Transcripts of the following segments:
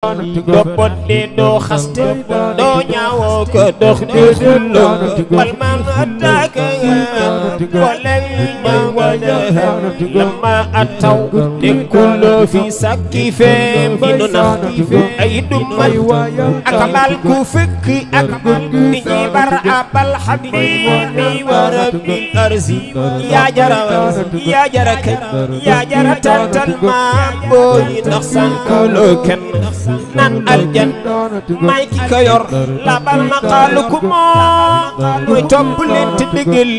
doo bodde doo xaste doo ñaawoo ko dox di xullo bal man attaque wala ñaawala lama ataw nekkuloo fi sakki feem fi nu nax ay dummal ak bal ku fekk ak ni ñi bar abal habibi wa rabbil arzi yaa jara kañ yaa jara tantal ma booy ndax sankuloo kenn nan aljan may ki ko yor labal maqaalu ku moo mooy topp leen te dëggal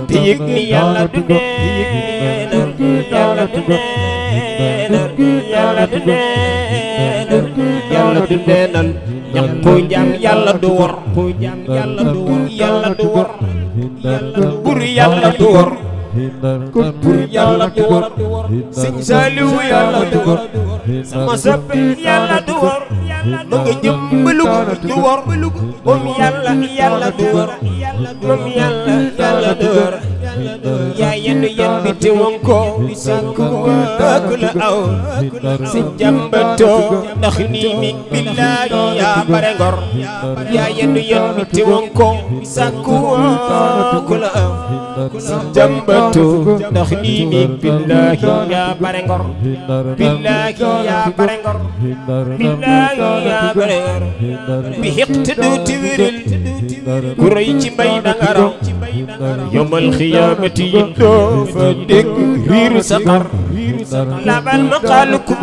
te yëg ni yàlla du neenal yàlla du neenal yàlla du neenal yàlla du neenal ñam ko jam yàlla du wor yàlla du wor yàlla du wor bur yàlla du wor bur yàlla du wor Sëñ Saaliw yàlla du wor sama soppe yàlla du wor mu nga jëmbalu du wor moom yàlla du wor moom yàlla du wor yaa yenn bi te won ko bi sàkku ak la aw si jàmbatoo ndax nii mi billaahi yaa bare ngor yaa yenn bi te won ko bi sàkku ak la aw si jàmbatoo ndax nii mi billaahi yaa bare ngor billaahi yaa bare ngor billaahi yaa bare ngor bi xiqte duuti wiril ku rëy ci mbay danga raw yomal xiyaamati yi doo fa dégg riiru saqar labal maqaalu ku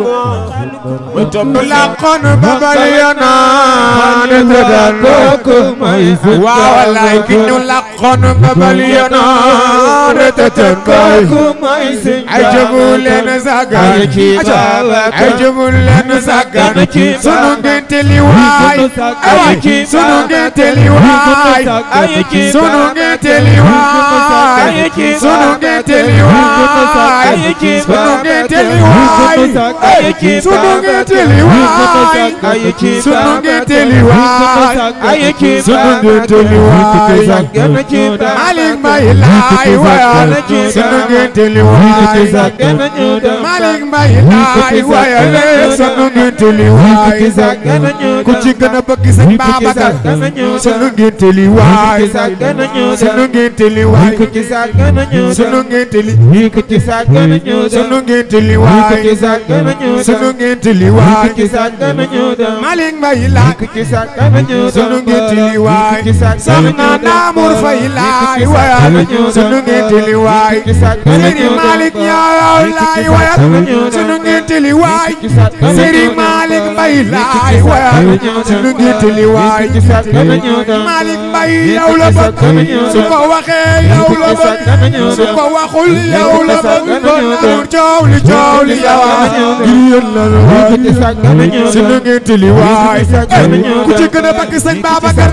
ma topp laqoon babal yanaan te daan bokk may si waaw wallaay ki ñu laqoon babal yanaan te daan bokk may si ay jëmu leen sagan ay jëmu leen sagan sunu ngente li waay ay sunu ngente li waay sunu ngente li waay sunu ngente li waay sunu ngente li waay sunu ngente li waay sunu ngente li waay sunu ngente li waay Malick Mbaye laay wayal sunu ngente li waay Malick Mbaye laay wayal sunu ngente li waay ku ci gën a bëgg Sëñ Babacar sunu ngente li waay sunu ngente li waay sunu ngente li sunu ngente li waay sunu ngente li waay Malick Mbaye laay sunu ngente li waay soxna Namour Faye laay wayal sunu ngente li waay Serigne Malick ñaaw laay wayal sunu ngente li waay Serigne Malick Mbaye laay wayal sunu ngente li waay Malick Mbaye yow la bëgg su ko waxee yow la bëgg su ko waxul yow la bëgg coow li yow ngir la waay sunu ngente li waay ku ci gën a bëgg Sëñ Babacar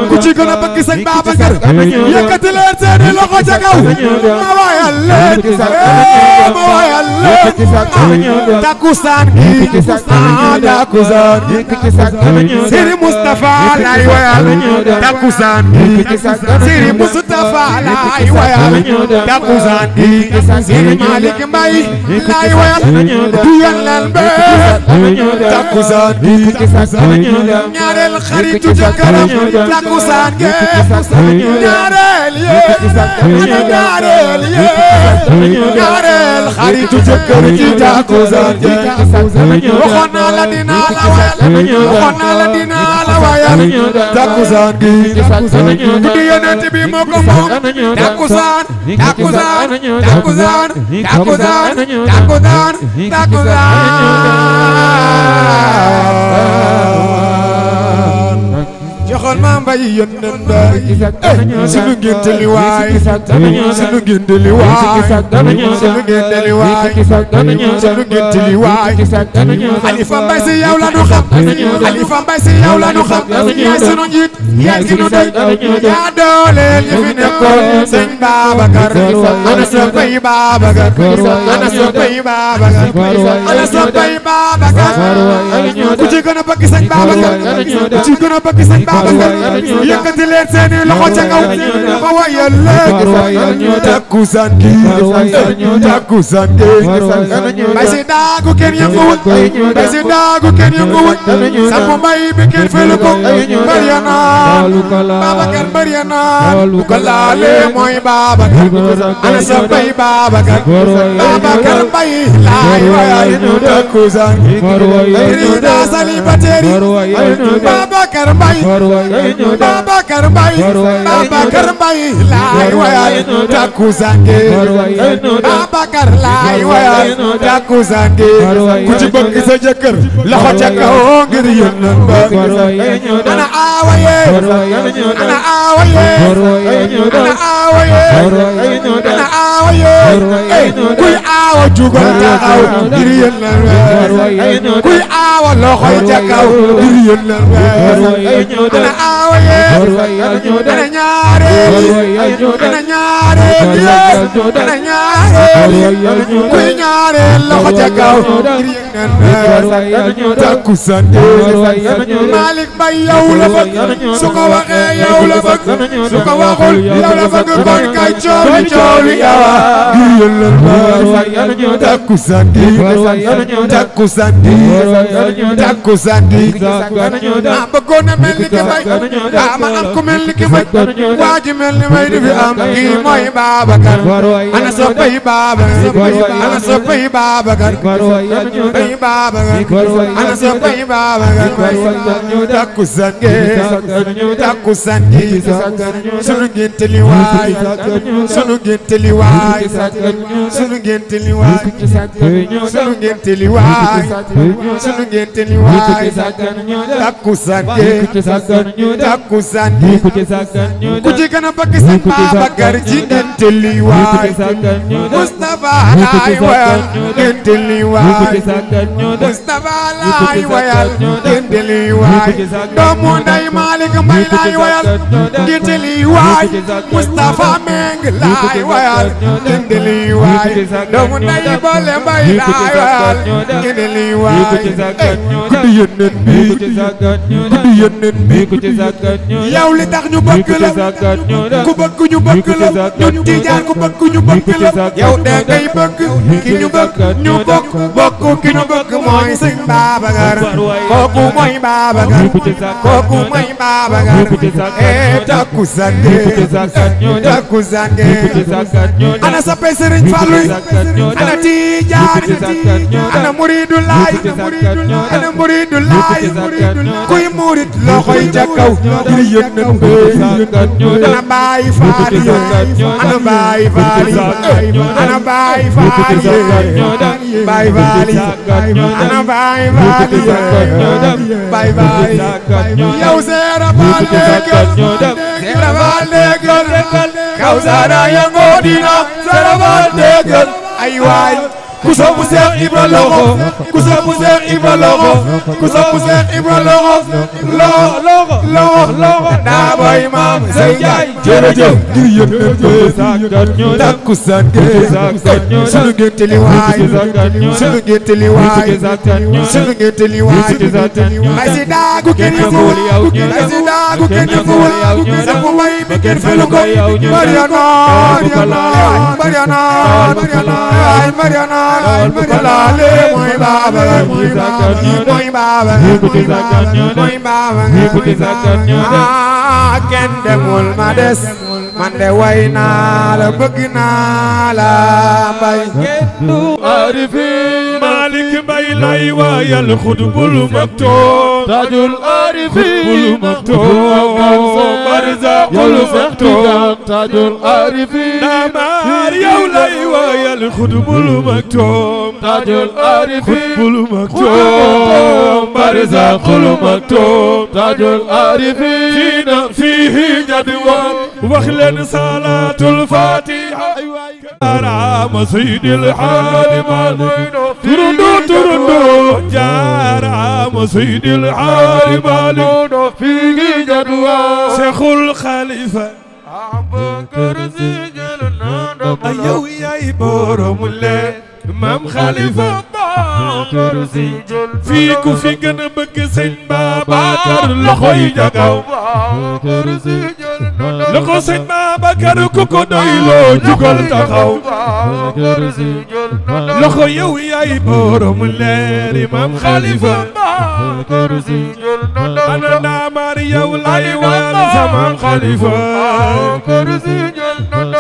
ku ci gën a bëgg Sëñ Babacar yëkkati leen seeni loxo ca kaw ma wayal leen ma wayal leen takkusaan gi takkusaan Serigne Moustapha lay wayal takkusaan gi Serigne Moustapha lay wayal takkusaan gi Serigne Malick Mbaye lay wayal du yàllal be takkusaan gi ñaareel xaritu jëkkëram takkusaan gi ñaareel ñaareel xaritu jëkkër ji takkusaan gi waxoon naa la dinaa la wayal waxoon naa la dinaa la wayal takkusaan gi guddi Yonent bi moo ko moom takkusaan takkusaan takkusaan takkusaan takkusaan joxoon ma Mbaye Yonent Mbaye sunu ngente li waay sunu ngente li waay sunu ngente li waay sunu ngente li waay Khalifa Mbaye si yow la nu xam Khalifa Mbaye si yow la nu xam yaay sunu njiit yaay sunu doy yaa dooleel ñu fi nekkoon Sëñ Babacar ana soppay Babacar ana soppay Babacar ana soppay Babacar ku ci gën a bëgg Sëñ Babacar ku ci gën a bëgg Sëñ Babacar yëkkati leen seeni loxo ca kaw ma wayal leen takkusaan gi takkusaan gi bay si daagu kenn yënguwut bay si daagu kenn yënguwut sampu mbay bi kenn felu ko bari ya naan Babacar bari ya naan bu ko laalee mooy Babacar ana sa bay Babacar Babacar bay laay wayal takkusaan gi rida célibataire Babacar bay Babacar bay Babacar bay laay wayal takkusaan gi Babacar laay wayal takkusaan gi ku ci bëgg sa jëkkër loxo ca kaw ngir yónnal ba ana aawaye ana aawaye ana aawaye ana aawaye kuy aawa jugal taxaw ngir yónnal ba kuy aawa loxo ca kaw ngir yónnal ba ana aawaye ana ñaareel ana ñaareel ana ñaareel kuy ñaareel loxo ca kaw ngir yónnal ba takkusaan Malick Mbaye yow la bëgg su ko waxee yow la bëgg su ko waxul yow la bëgg kon kay cooli yawa ngir yónnal ba takkusaan takkusaan takkusaan ma bëggoon a mel ni ki may ma am ku mel ni ki may waa ji mel ni may di fi am kii mooy Babacar ana soppay Babacar ana soppay Babacar bay Babacar ana soppay Babacar takkusaan takkusaan sunu ngénte li waay sunu ngénte li waay sunu ngénte li waay sunu ngénte li waay sunu ngénte li waay takkusaan takkusaan ku ci gën a bëgg sëñ Babacar ci ngénte li waay Moustapha laay wayal ngénte li waay Moustapha laay wayal ngénte li waay doomu nday Malick Mbaye laay wayal ngénte li waay Moustapha Meng laay wayal ngénte li waay doomu nday Bolle Mbaye laay wayal ngénte li waay guddi yónneen bi guddi yónneen bi yow li tax ñu bëgg la ku bëgg ñu bëgg la ñun Tijaan ku bëgg ñu bëgg la yow da ngay bëgg ki ñu bëgg ñu bokk ki ñu bëgg mooy sëñ Babacar kooku mooy Babacar kooku mooy Babacar takkusaan takkusaan ana sappe Serigne Fallou ana Tijaan ana Muridu Laay ana Muridu Laay kuy murit loxoy ca kaw ngir yónnal ana Baay Faal ana Baay Faal ana Baay Faal Baay Faal ana Baay Faal Baay Faal yow seera baal déggal kaw saara yango dina seera baal déggal ay waay ku sopp Seex Ibra loxo ku sopp Seex Ibra loxo ku sopp Seex Ibra loxo daa boy maam say jaay jërëjëf ngir yónnal takkusaan sunu ngénte li waay sunu ngénte li waay sunu ngénte li waay ay si daagu kenn yënguwul ay si daagu kenn yënguwul sapu may bi kenn felu ko Mariana Kalaale mooy Babacar mooy Babacar kenn demul ma des man de way naa la bëgg naa la mbay arifin Malick Mbaye lay wayal xutbul maktoum tajul arifin xutbul maktoum barzaqul maktoum tajul arifin damar yow lay wayal xutbul maktoum tajul arifin xutbul maktoum barzaqul maktoum tajul arifin fihi jadwal wax leen salatul fatiha jaaraama Seydil Haaji Maalik turundu jaaraama Seydil Haaji Maalik fiigi jadwa Seexul Xalifa Abubakar Si jël na yow yaay borom leen Maam Xalifa fii ku fi gën a bëgg sëñ Babacar loxo yi jagaw loxo sëñ Babacar ku ko doyloo jugal taxaw loxo yow yaay borom leer Imam Khalifa ana ndaamaar yow lay waan sama Khalifa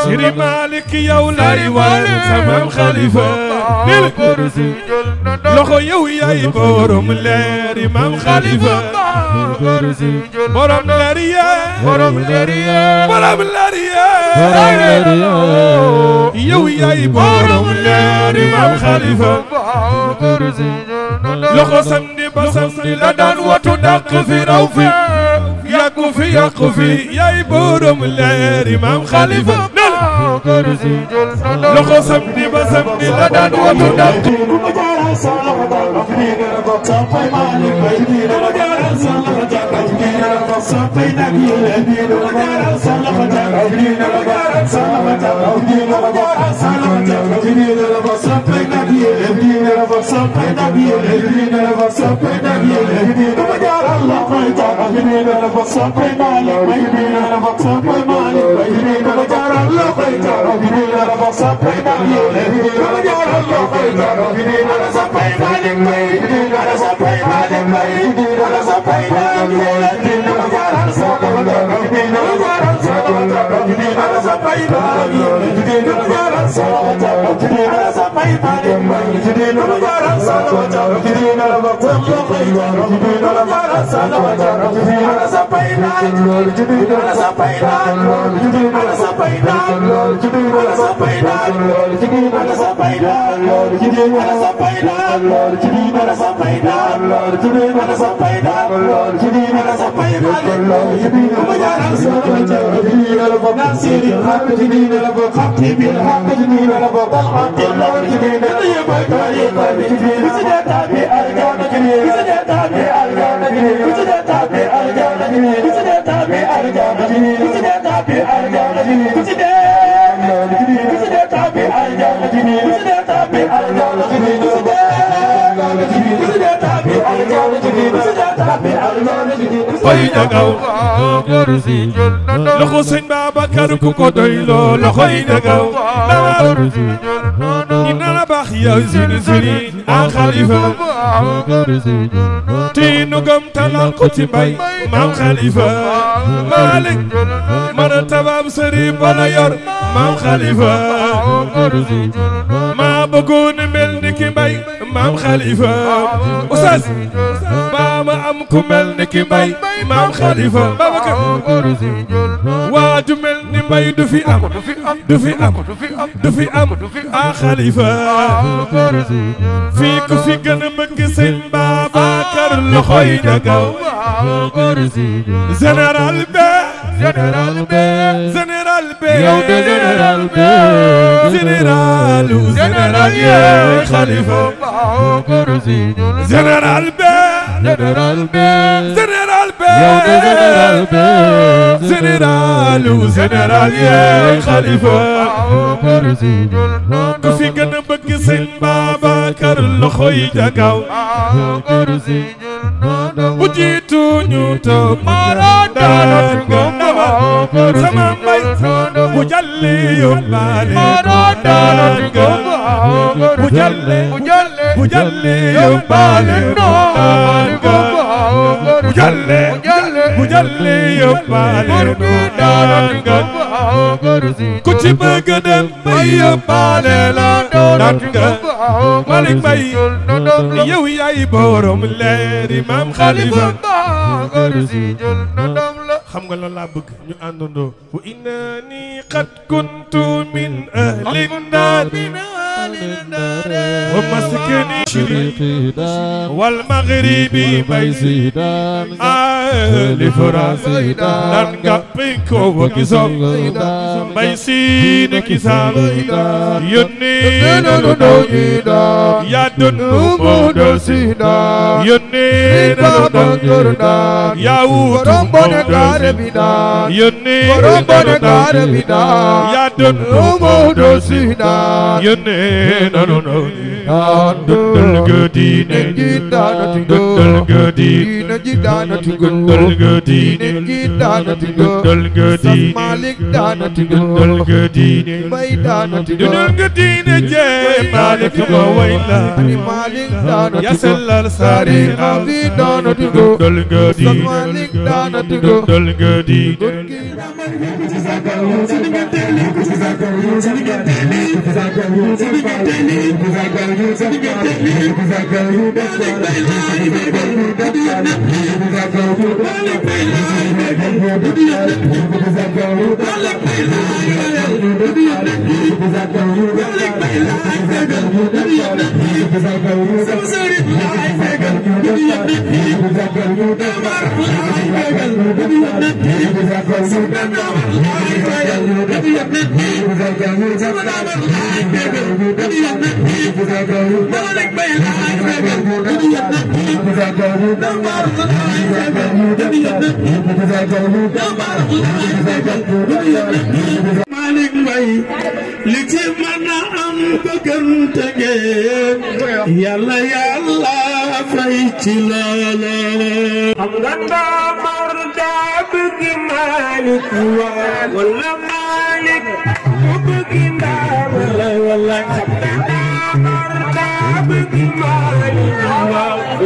Sëriñ Malik yow lay waan sama Khalifa loxo yow yaay borom leer Imam Khalifa borom leer ya borom leer ya borom leer ya yow yaay borom leer Imam Khalifa loxo samedi ba samedi la daan watu dàq fi raw fi yàqu fi yàqu fi yaay borom leer Imam Khalifa loxo samedi ba samedi la daan watu dàq loxo sëñ Babacar ku ko doyloo loxo yi jagaw ñi nana baax yow sini sini a Khalifa tiinu gëm talal ko ci mbay Maam Khalifa Malik mana tabab sëriñ bala yor Maam Khalifa maa bëggoon mel ni ki mbay Maam Khalifa Oustaz maa ma am ku mel ni ki mbay Maam Khalifa Babacar waa ju mel ni mbay du fi am du fi am du fi am a Khalifa fii ku fi gën a bëgg sëñ Babacar loxo yi jagaw général be général be général be yow de général be généralu général ye Khalifa général be général be général be yow de général be généralu général ye Khalifa ku fi gën a bëgg sëñ Babacar loxo yi jagaw bu jiitu ñu toog daan nga sama mbay bu jalli yóbbaale daan nga bu jalli yóbbaale daan nga bu jalli yóbbaale daan nga ku ci bëgg dem bay yóbbaale la daan nga Malick Mbaye yow yaay borom leer Imam Khalifa xam nga lan laa bëgg ñu àndandoo wa innani qad kuntu min ahli naar wa maskani wal maghribi baysidan ahli France dan nga pinko wa gisoo baysin kisal yónni nanu doñida ya donu modo sida yónni nanu doñida ya wutu modo sida yónni nanu doñida ya donu modo sida yónni nanu doñida dundal nga diine ji daanati dundal nga diine diine ji daanati dundal nga diine ji daanati dundal nga diine Malik daanati dundal nga diine Mbay daanati dundal nga diine jee Malik ma way la Malik daanati ya sellal saari am daanati dundal nga diine Malik daanati dundal nga diine Malik Mbay li ci mën a am bëggante ngeen yàlla yàlla fay ci loolo am nga ndamar daa bëgg Malik wala Malik ku bëgg ndamar wala am nga ndamar daa bëgg Malik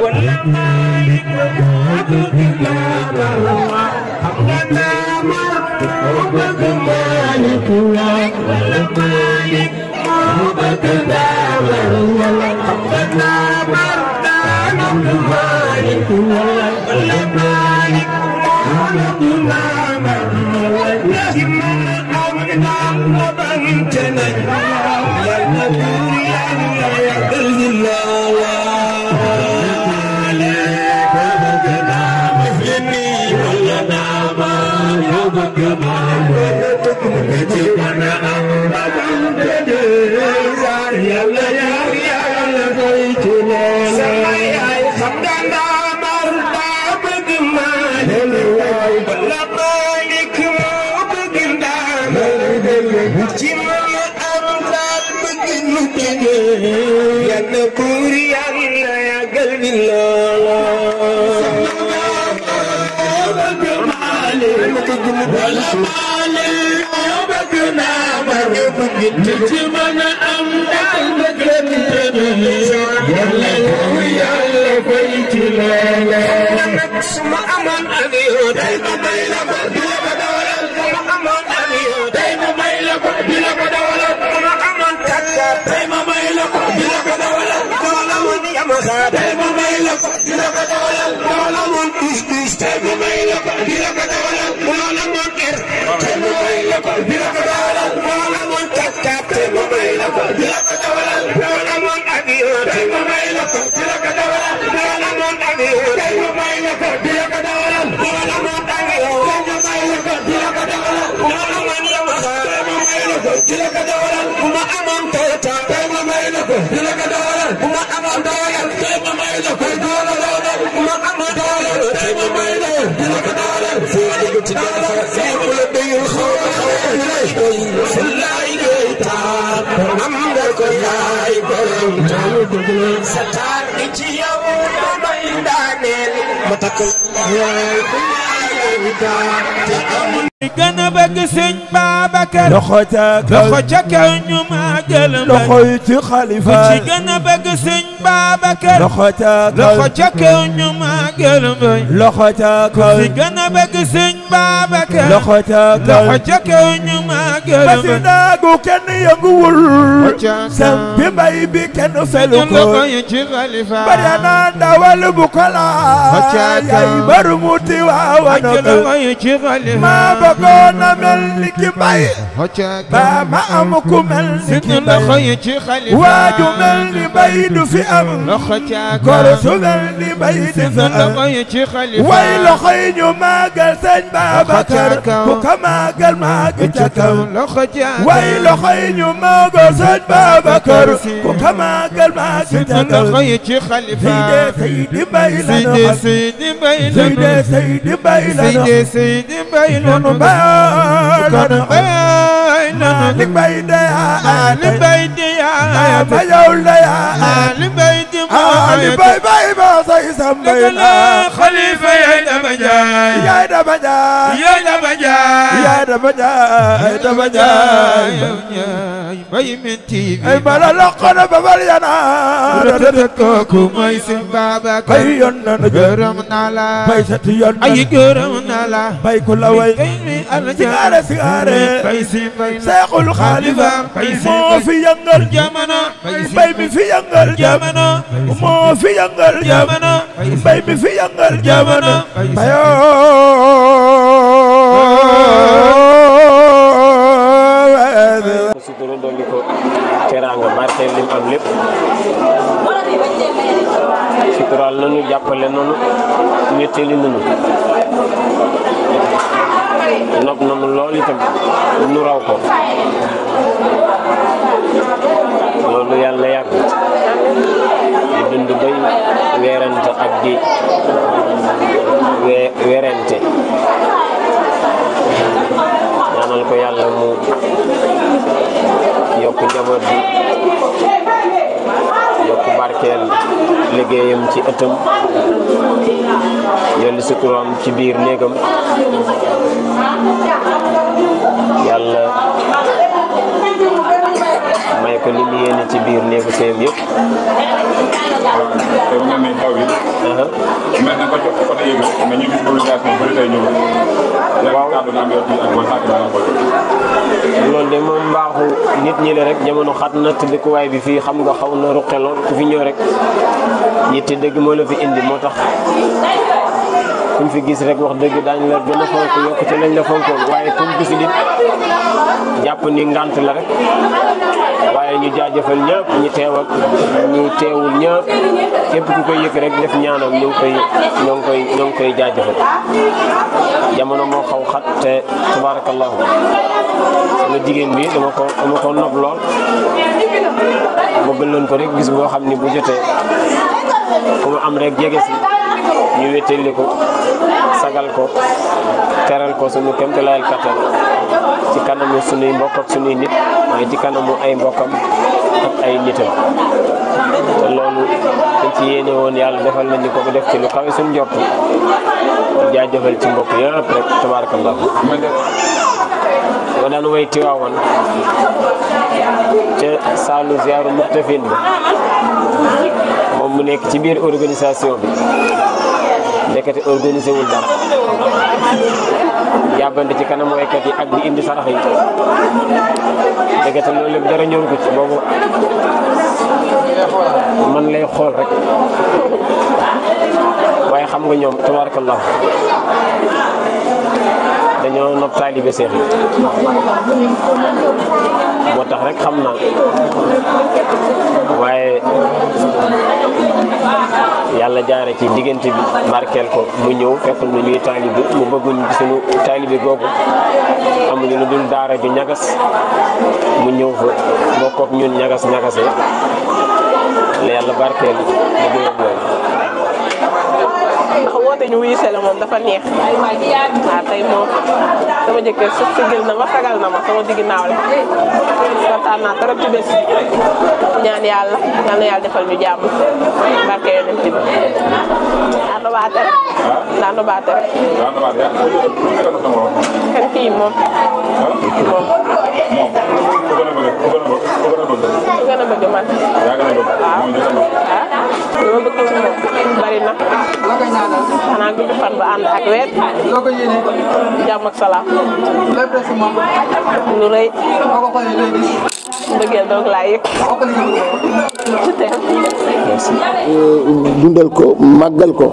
wala Malik ku bëgg ndamar am nga ndamar ku bëgg Malik wala Malik ku bëgg ndamar wala am nga ndamar daa bëgg Malik wala Malik ku bëgg ndamar wala ci ma am ndam la bante nañ yàlla buur yàlla yàggal ñu loola gën a bëgg sëñ Babacar loxo ca kaw ñu màggal loxo yi ci xalifa ci gën a bëgg sëñ Babacar loxo ca kaw ñu màggal loxo ca kaw ci gën a bëgg sëñ Babacar loxo ca kaw ñu màggal ba si daagu kenn yënguwul sampi mbay bi kenn felu ko bari na ndawal bu ko laa yaay baru muti waawana ma bëggoon a mel ni ki mbay ba ma am ku mel ni ki mbay waaju mel ni mbay du fi am koro su mel ni mbay du fi am way loxo yi ñu màggal sëñ Babacar ku ko màggal màgg ca kaw way loxo yi ñu màggal sëñ Babacar ku ko màggal màgg ca kaw Seydi Mbay la ñu Seydi Mbay la ñu baay li bay de yaa الولاية بجول يا لبيت باي ما سيسم بينا خليفة يا دبجاي يا دبجاي يا دبجاي يا دبجاي دبجاي باي من تي اي بلا لقنا ببلينا رتكوكو ما يسم بابا باي يوننا gërëmna la باي ستيون ay gërëmna la باي كل وي سيغارة سيغارة bay si bay سيق الخالفة مو في ينقل jamono باي مي في ينقل jamono مو في ينقل jamono باي مي في ينقل jamono بايو suturu dolli ko teraanga barkeel lim am lépp sutural nanu jàppale nanu wéttali nanu nopp nanu lool itam nu raw ko loolu yàlla yàgg di dund bay weerante ak di weerante ñaanal ko yàlla mu yokk njaboot bi yokk barkeel liggéeyam ci ëttam yolli suturaam ci biir néegam yàlla may ko li mu yéene ci biir néegu sëyam yëpp te bu ngeen ne taw bi. mais na ko jox ko côté yëngu mais ñu gis mobilisation bëri tey ñëw. waaw kàddu naa yor ak bon saak naa ko. loolu de moom mbaaxu nit ñi la rek jamono xat na te dëkkuwaay bi fii xam nga xaw na ruqe lool ku fi ñëw rek yitte dëgg moo la fi indi moo tax kuñ fi gis rek wax dëgg daañu la gën a fonk yokk ci lañ la fonkoon waaye kuñ gis nit jàpp ni ngant la rek waaye ñu jaajëfal ñëpp ñu teew ak ñu teewul ñëpp képp ku koy yëkk rek def ñaanam ñoo ngi koy jaajëfal jamono moo xaw xat te tabarakallahu sama jigéen bi dama ko nopp lool bëggal nañ ko rek gis boo xam ni bu jotee ku mu am rek jege si ñu wéttali ko sagal ko teral ko sunu kéemtalaayal kattan ci kanamu sunuy mbokk ak sunuy nit waaye ci kanamu ay mbokkam ak ay nitam te loolu dañ ci yéene woon yàlla defal nañu ko ba def ci lu kawe suñu njort jaajëfal ci mbokk yëpp rek tabarakallah wa daan way Tiwaawan ca saalu ziyaaru muxtafin ba moom mu nekk ci biir organisation bi ndekete organisé wul dara yàbbante ci kanam waykat yi ak di indi sarax yi ndekete loolu lépp dara ñëw ko ci boobu man lay xool rek waaye xam nga ñoom tabarakallah dañoo nopp taalibe seex yi moo tax rek xam naa waaye yàlla jaare ci diggante bi barkeel ko mu ñëw fekk na ñuy taalibe mu bëgguñ ci suñu taalibe googu amuñu lu dul daara ju ñagas mu ñëw fa bokk ak ñun ñagas-ñagase la yàlla barkeel liggéeyam loolu ndax woote ñu wuyu sele moom dafa neex waaw tey moom sama jëkkër su sigil na ma sagal na ma sama digg naaw la kontaan naa trop ci bés ñaan yàlla yal na yàlla defal ñu jàmm barke yonent bi daa baate rek kan kii moom ku gën a bëgg man waaw li ma bëgg moom bari na xanaa gudd fan ba ànd ak weer jàmm ak salaam lu rëy mbëggeel doog laa yëg dundal ko màggal ko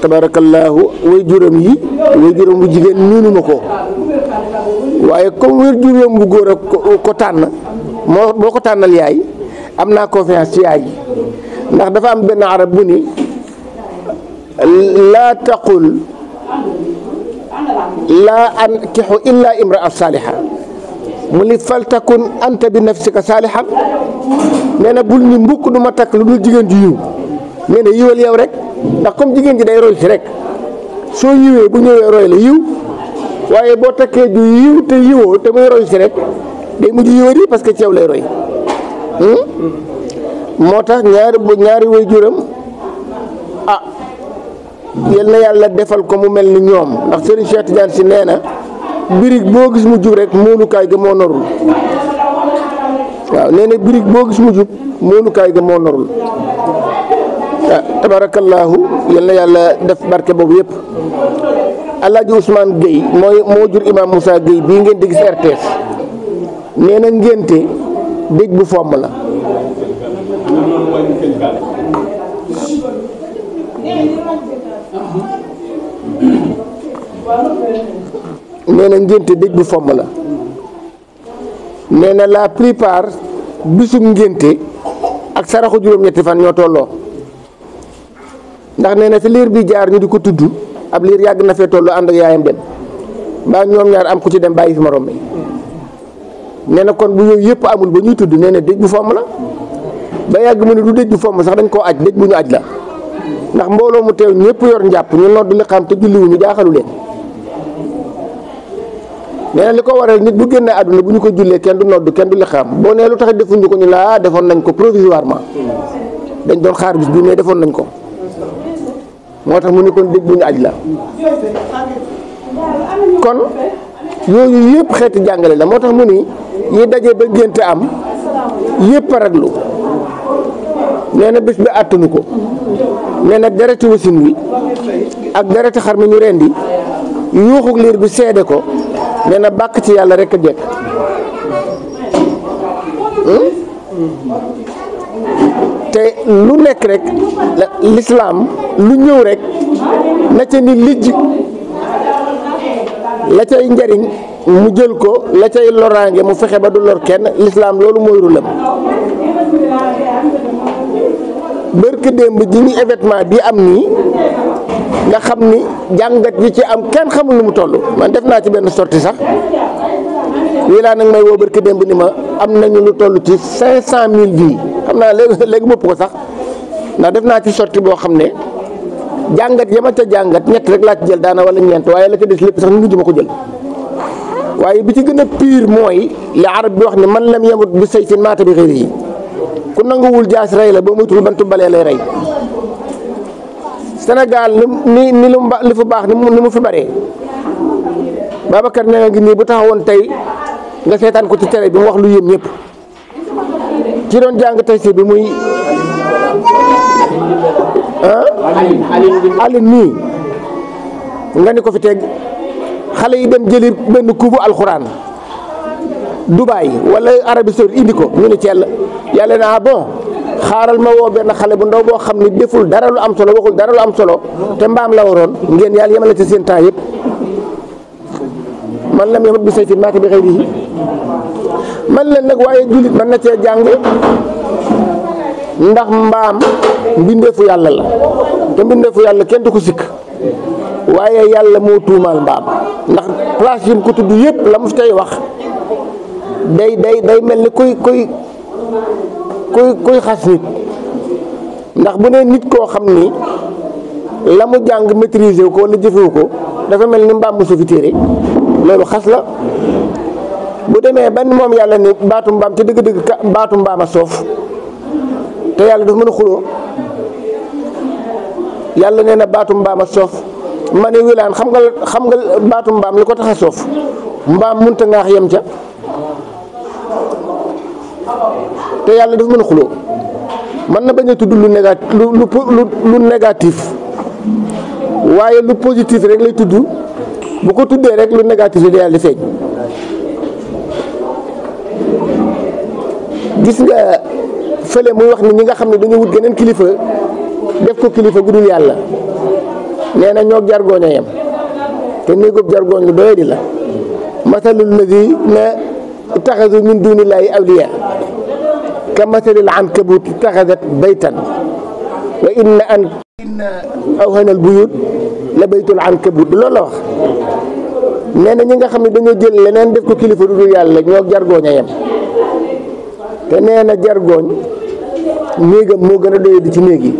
tabarakallahu way juróom bu jigéen miinu ma ko waaye comme way juróom bu góor a ko tànn moo ko tànnal yaay am naa confiance ci yaay ndax dafa am benn arab bu ni laa taqul laa ankixu illa imraa saaliha mu ni fal takun anta bi nafsika saalihan nee na bul ni mbukk du ma takk lu dul jigéen ju yiw nee na yiwal yow rek ndax comme jigéen ji day roy si rek soo yiwee bu ñëwee roy la yiw waaye boo takkee ju yiw te yiwoo te muy roy si rek day mujj yiwal yi parce que ci yow lay roy moo tax ñaari way juram yal na yàlla defal ko mu mel ni ñoom ndax Serigne Cheikh Tidiane si nee na birig boo gis mu jub rek moonukaay ga moo norul waaw nee na birig boo gis mu jub moonukaay ga moo norul tabarakallahu yal na yàlla def barke boobu yëpp. Alaaji Ousmane Gueye moo jur Imam Moussa Gueye bii ngeen di gis RTS nee na ngénte dëj bu fomm la. nee na ngénte dëj bu fomm la nee na la plupart bisum ngénte ak saraxu juróom-ñetti fan ñoo tolloo ndax nee na fi liir bi jaar ñu di ko tudd ab liir yàgg na fee tolloo ànd ak yaayam dem mbaa ñoom ñaar am ku ci dem bàyyi fi morom mi nee na kon bu yooyu yëpp amul ba ñuy tudd nee na dëj bu fomm la ba yàgg mu ne du dëj bu fomm sax dañ koo aj dëj bu ñu aj la ndax mbooloo mu teew ñëpp yor njàpp ñu nodd li xam te julliwuñu jaaxalu leen. nee na li ko waral nit bu génnee àdduna bu ñu ko jullee kenn du nodd kenn du li xam boo nee lu tax defuñu ko ñu laa defoon nañ ko provisoirement dañ doon xaar bis bi mais defoon nañ ko moo tax mu ni kon dëj bu ñu aj la kon yooyu yëpp xeeti jàngale la moo tax mu ni yi daje ba génte am yëpp a raglu nee na bés bi àttanu ko nee na dereti wasin wi ak dereti xar mi ñu rendi yuuxu liir bi seede ko nee na bàkk ci yàlla rek a jekk te lu nekk rek lislaam lu ñëw rek na ca ni lijj la cay njariñ mu jël ko la cay loraange mu fexe ba du lor kenn lislaam loolu mooy rulam bërk démb ji ñu événement bi am nii nga xam ni jàngat yi ci am kenn xamul nu mu toll man def naa ci benn sortie sax wii laa nag may woo bërk démb ni ma am nañu lu toll ci 500 000 vies xam naa léegi mëpp ko sax ndax def naa ci sortie boo xam ne jàngat yama ca jàngat ñett rek laa ci jël daana wala ñeent waaye la ca des lépp sax ñu mujj ma ko jël waaye bi ci gën a pire mooy li arab bi wax ne man lam yamut bi sayfin maata bi xëyri yi ku nanguwul jaas rey la boo muytul bantu balee lay rey Sénégal li fa baax ni mu fi baree Babacar ña nga ngi nii bu taxawoon tey nga seetaan ko ci télé bi mu wax lu yéem ñëpp ci doon jàng tey si bi muy Aline nii nga ni ko fi teg xale yi dem jëli benn kubu alxuraan Dubaay wala Arabie Saoudite indi ko ñu ne ci yàlla na bon xaaral ma woo benn xale bu ndaw boo xam ni deful dara lu am solo waxul dara lu am solo te mbaam la waroon ngeen yàlla yemale ci seen temps yëpp man lam yamut bi sayfin maata bi xayrihi man leen nag waaye jullit mën na cee jàng ndax mbaam mbindeefu yàlla la te mbindeefu yàlla kenn du ko sikk waaye yàlla moo tuumaal mbaam ndax place yi mu ko tudd yëpp la mu fi tey wax day mel ni kuy xas nit ndax bu ne nit koo xam ni la mu jàng maîtriser ko wala jëfewu ko dafa mel ni mbaam mu sufi téere loolu xas la bu demee ban moom yàlla ni baatu mbaam ci dëgg-dëgg baatu mbaam a soof te yàlla dafa mën a xuloo yàlla nee na baatu mbaam a soof ma ne wilaan xam nga baatu mbaam li ko tax a soof mbaam munta ngaax yem ca te yàlla dafa mën a xuloo mën na bañ a tudd lu négatif lu négatif waaye lu positif rek lay tudd bu ko tuddee rek lu négatif yi da yàlla di feeñ gis nga fële muy wax ni ñi nga xam ne dañu wut geneen kilifa def ko kilifa gu dul yàlla nee na ñoo jargooñ a yem te néegoob jargooñ lu doye di la masalul ladina ittaxadu min dunillahi awliya ka masalil ankabut ittaxadat baytan wa inna awhanal buyut la baytul ankabut loolu la wax nee na ñi nga xam ne dañoo jël leneen def ko kilifa du dul yàlla ñoo jargooñ a yem te nee na jargooñ néegam moo gën a doyee di ci néeg yi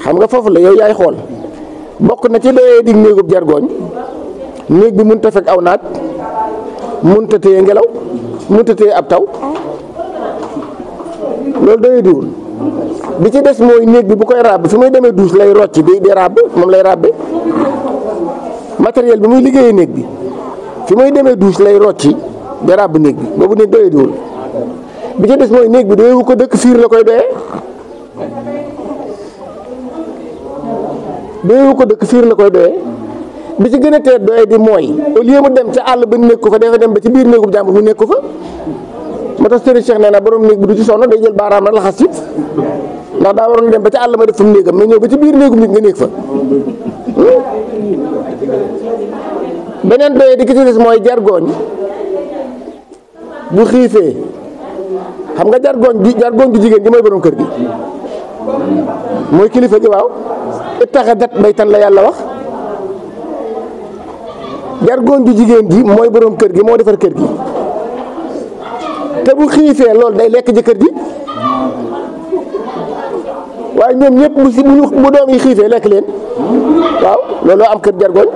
xam nga foofu la yow yaay xool bokk na ci doyee di néegub jargooñ néeg bi mënut a fekk aw naat mënut a téye ngelaw mënut a téye ab taw loolu doy diwul bi ci des mooy néeg bi bu koy ràbb fi muy demee douche lay rocc di ràbb moom lay ràbbe matériel bi muy liggéeyee néeg bi fi muy demee douche lay rocci di ràbb néeg bi boobu néeg doy diwul bi ci des mooy néeg bi doyewu ko dëkk fiir la koy doyee doyewu ko dëkk fiir la koy doyee bi ci gën a teet doyee di mooy au lieu mu dem ca àll ba nekk ko fa dafa dem ba ci biir néegub jàmbur mu nekk ko fa moo tax Serigne Cheikh nee na borom néeg bi du ci sonn day jël baaraam rek laxas ci ndax daa waroon dem ba ca àll ma def fa mu néegam mais ñëw ba ci biir néegum nit nga nekk fa beneen doyee di ki ci des mooy jargooñ bu xiifee xam nga jargooñ ju jigéen gi mooy borom kër gi mooy kilifa gi waaw ittaxadat baytan la yàlla wax jargooñ ju jigéen ji mooy borom kër gi moo defar kër gi te bu xiifee loolu day lekk jëkkër ji waaye ñoom ñëpp bu doom yi xiifee lekk leen waaw looloo am kër jargooñ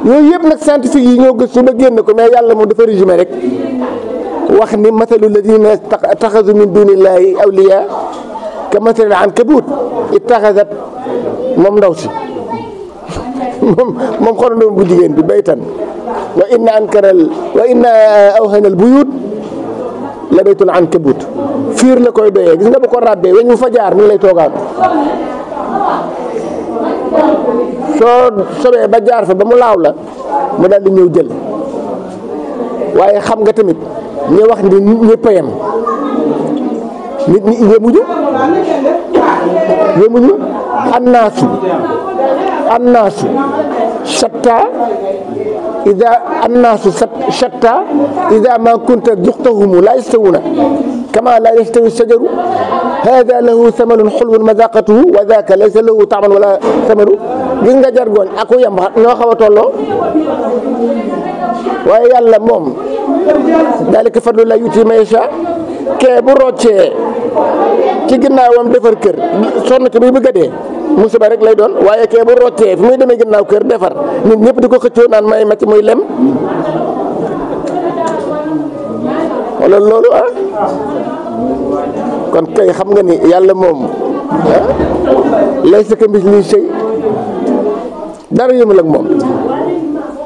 yooyu yëpp nag scientifique yi ñoo gëstu ba génn ko mais yàlla moom dafa résumé rek wax ni mathalu ladina taxasu min dunillahi awliya ka mathali ankabut ittaxasat moom ndaw si moom xorandoom bu jigéen bi baytan wa inna awhanal buyut la baytul ankabut fiir la koy doyee gis nga bu ko ràbbee weñ mu fa jaar ni lay toogaan soo sobee ba jaar fa ba mu laaw la mu daal di ñëw jël waaye xam nga tamit ñu wax ni ñëpp a yem nit ñi yemuñu annaasu shatta ida ma kunta duxtahumu la yastawuna kama la yastawi shajaru hada lahu samalun xulwun mazaqatuhu wa daka laysa lahu taaman wala samaru gis nga jargoon ak yam ñoo xaw a tolloo waaye yàlla moom dalika fadlu la yuti ma yasha kee bu roccee ci ginnaawam defar kër sonn ci muy bëgg a dee musiba rek lay doon waaye kee bu roccee fi muy demee ginnaaw kër defar nit ñëpp di ko xëccoo naan may macc muy lem wala loolu kon kay xam nga ni yàlla moom laysa kamislihi shay dara yëmul ak moom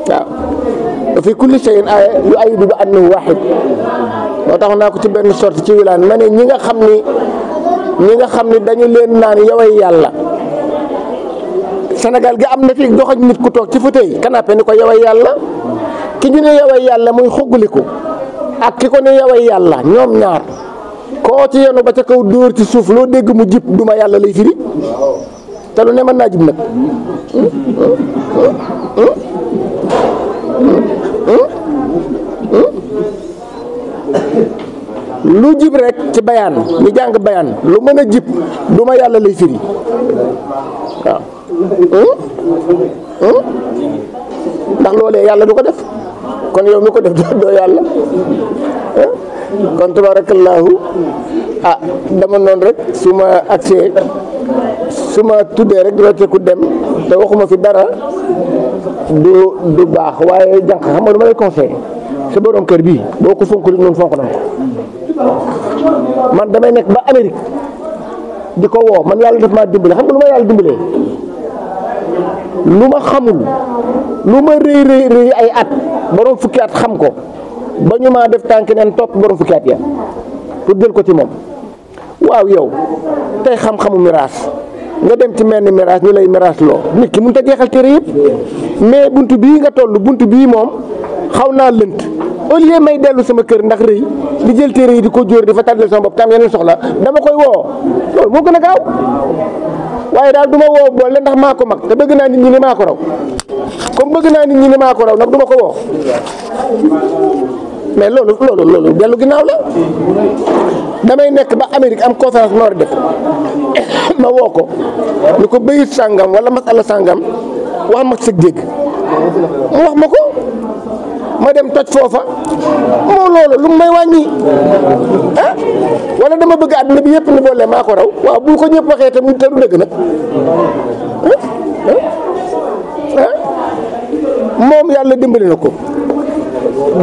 waaw fi kulli shay'in aaya yu'ayyidu bi annahu waahid moo tax naa ko ci benn sorte ci wilaan ma ne ñi nga xam ni dañu leen naan yoway yàlla Sénégal gi am na fi joxoñ nit ku toog ci fauteuil canapé ni ko yoway yàlla ki ñu ne yoway yàlla muy xugguliku ak ki ko ne yoway yàlla ñoom ñaar koo ci yenu ba ca kaw dóor ci suuf loo dégg mu jib duma yàlla lay firi te lu ne mën naa jib nag lu jib rek ci bayaan ñu jàng bayaan lu mën a jib duma yàlla lay firi waaw ndax loolee yàlla du ko def kon yow mi ko def doo yàlla kon tabarakallahu dama noonu rek su ma agsee su ma tuddee rek rocceeku dem te waxuma fi dara du baax waaye jànq xam nga dama lay conseillé sa borom kër bii boo ko fonk noonu fonk na ko man damay nekk ba Amérique di ko woo man yàlla daf maa dimbale xam nga lu ma yàlla dimbalee lu ma xamul lu ma rëy ay at borom fukki at xam ko ba ñu maa def tànk neen topp borom fukki at ya pour jël ko ci moom waaw yow tey xam-xamu miraas nga dem ci mel ni miraas ñu lay miraas loo nit ki mënut a jeexal téere yëpp mais buntu bii nga toll buntu bii moom xaw naa lënt au lieu may dellu sama kër ndax rëy di jël téere yi di ko jóor di fa tàddal sama bopp tam yeneen soxla dama koy woo loolu moo gën a gaaw waaye daal du ma woo boole ndax maa ko mag te bëgg naa nit ñi ni maa ko raw comme bëgg naa nit ñi ni maa ko raw nag du ma ko woo mais loolu dellu ginnaaw la damay nekk ba Amérique am conférence ma war a def ma woo ko ni ko bayit sàngam wala masala sàngam wax ma sëg dégg mu wax ma ko ma dem toj foofa moo loolu lu may wàññi wala dama bëgg àdduna bi yëpp ni boole maa ko raw waaw bu ko ñëpp waxee te du dëgg nag moom yàlla dimbali na ko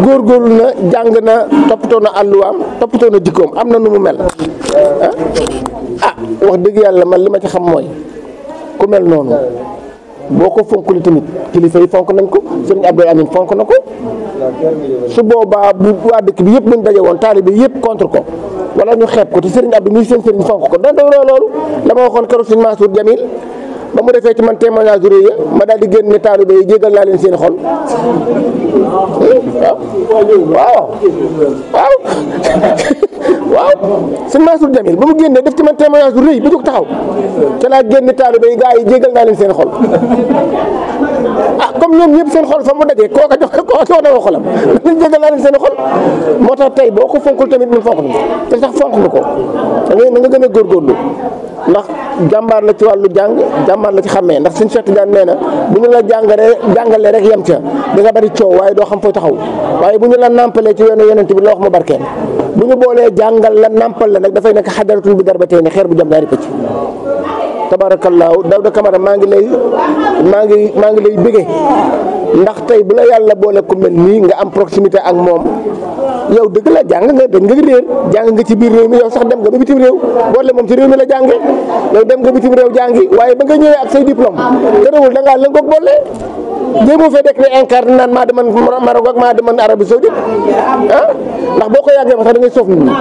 góorgóorlu na jàng na toppatoo na àlluwaam toppatoo na jikkoom am na nu mu mel wax dëgg yàlla man li ma ci xam mooy ku mel noonu boo ko fonkul tamit kilifa yi fonk nañ ko sëriñ Abdou Amin fonk na ko su boobaa bu waa dëkk bi yëpp buñ daje woon taalibe yëpp contre ko wala ñu xeeb ko te sëriñ Abdou muy seen sëriñ fonk ko da loolu la ma waxoon keroog sëriñ Mansour Jamil ba mu defee ci man témoignage du rëy ma daal di génn ne taalibe yi jégal naa leen seen xol waaw sëñ Mansour Jamil ba mu génnee def ci man témoignage du rëy ba jóg taxaw ca laa génn taalibe yi gaa yi jégal naa leen seen xol comme ñoom ñëpp seen xol fa mu dajee kooka jox na ko xolam dañ jégal naa leen seen xol moo tax tey boo ko fonkul tamit ñun fonk nañu te sax fonk nga ko na nga gën a góorgóorlu ndax jàmbaar la ci wàllu jàng jàmbaar la ci xàmmee ndax suñu Cheikh Tidiane nee na bu ñu la jàngalee rek yem ca di nga bari coow waaye doo xam fooy taxaw waaye bu ñu la nàmpalee ci yoonu yonent bi la wax mu barkeel bu ñu boolee jàngal la nàmpal la nag dafay nekk xadaratun bi darbatee ni xeer bu jam ñaari pëcc tabaarakallaahu Daouda Camara maa ngi lay bëggee ndax tey bu la yàlla boole ku mel nii nga am proximité ak moom yow dëgg la jàng nga dañ nga réer jàng nga ci biir réew mi yow sax dem nga ba bitim réew boole moom ci réew mi la jànge yow dem nga bitim réew jàngi waaye ba nga ñëwee ak say diplôme terewul da ngaa lëngoog boole jéemoo fee dekk ne incarne naan maa demoon Maroc ak maa demoon Arabie Saoudite ndax boo ko yàggee ba sax da ngay soof nit ñi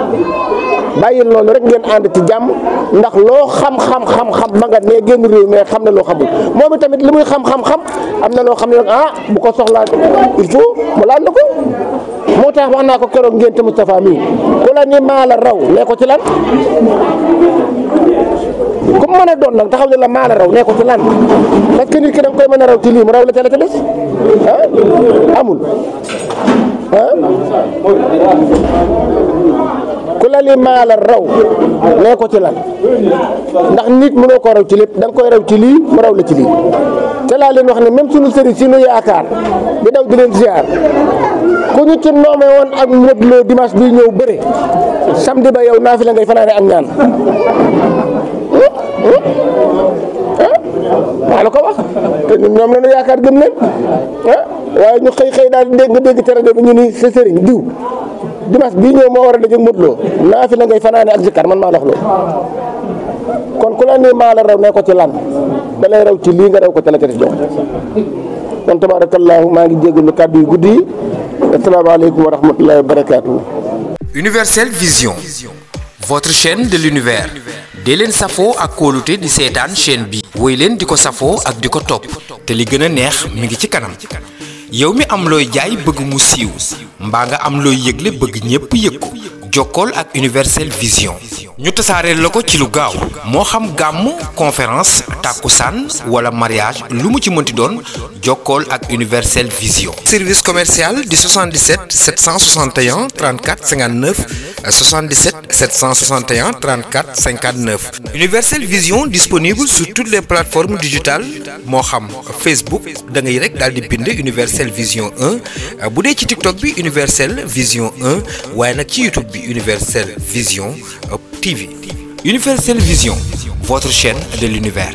bàyyi loolu rek ngeen ànd ci jàmm ndax loo xam ba nga nee génn réew mais xam na loo xamul moom itamit li muy xam am na loo xam ne nag bu ko soxlaa il faut mu laal na ko moo tax wax naa ko keroog ngénte Moustapha mii ku la ni maa la raw nee ko ci lan ku mën a doon nag taxaw ne la maa la raw nee ko ci lan parce que nit ki da nga koy mën a raw ci lii mu raw la ca la ca des amul ku la li maa la raw nee ko ci lan ndax nit mënoo ko raw ci lépp da nga koy raw ci lii mu raw la ci lii te laa leen wax ne même sunu sëriñ si nu yaakaar di daw di leen ziar ku ñu ci noome woon ak Modou Lo dimanche bi ñëw bëre samedi ba yow naa fi la ngay fanaane ak ñaan maa la ko wax te ñoom la ñu yaakaar gëm leen waaye ñu xëy daal dégg ci rajo bi ñu ni sa sëriñ diw dimanche bii ñëw moo war a dajeeg Modou Lo naa fi la ngay fanaane ak zikkar man maa la wax loolu kon ku la nii maa la raw ne ko ci lan da lay raw ci lii nga raw ko ca la ca des jox kon tabaarakallaahu maa ngi jégalu kàddu yu guddi yi asalaamaaleykum wa rahmatullahi wa barakaatu. Universel Vision, votre chaîne de l'univers. dee leen safoo ak kóolute di seetaan chaîne bi. woy leen di ko safoo ak di ko topp te li gën a neex mi ngi ci kanam. yow mi am looy jaay bëgg mu siiw mbaa nga am looy yëgle bëgg ñépp yëg ko jokkool ak Universel Vision ñu tasaareel la ko ci lu gaaw moo xam gàmm conférence tàkkusaan wala mariage lu mu ci mënti doon jokkool ak Universel Vision. service commercial di 77 761 34 59 77 761 34 59. Universel Vision disponible sur toutes les plateformes digitales moo xam Facebook da ngay rek daal di bind Universel Vision 1 bu dee ci TikTok bi Universel Vision 1 waaye nag ci YouTube bi Universel Vision TV. Universel Vision, votre chaîne de l'univers.